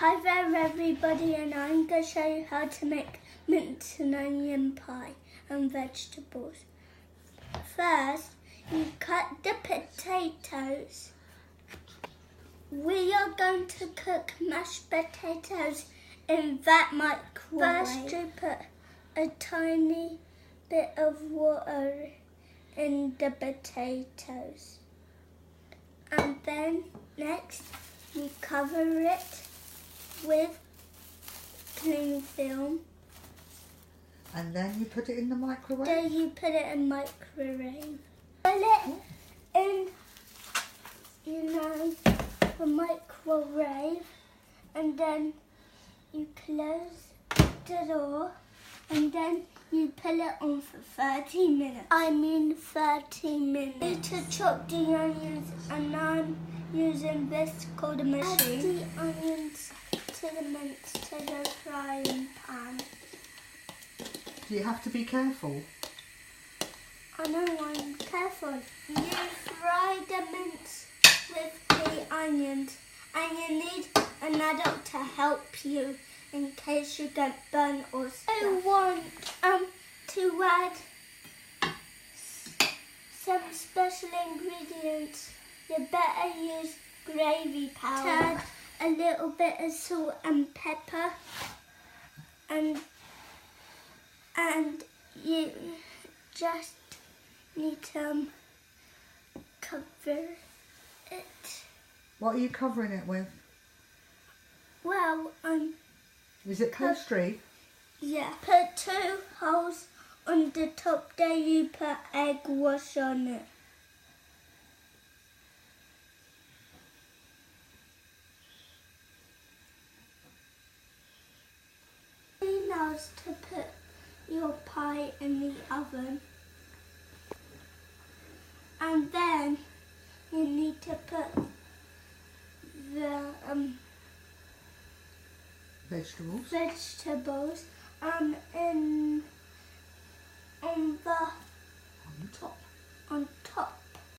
Hi there everybody, and I'm going to show you how to make mince and onion pie and vegetables. First, you cut the potatoes. We are going to cook mashed potatoes in that microwave. First, you put a tiny bit of water in the potatoes. And then next, you cover it with cling film. And then you put it in the microwave? Then you put it in microwave. Put it in, the microwave, and then you close the door, and then you put it on for 30 minutes. 30 minutes. You need to chop the onions, and I'm using this called a machine. Add the onions to the mince to the frying pan. Do you have to be careful? I know I'm careful. You fry the mince with the onions, and you need an adult to help you in case you get burnt or stuff. I want to add some special ingredients. You better use gravy powder. Add a little bit of salt and pepper, and you just need to cover it. What are you covering it with? Well, Is it pastry? Yeah. Put 2 holes on the top, then you put egg wash on it. Now to put your pie in the oven. And then you need to put the vegetables on On top. on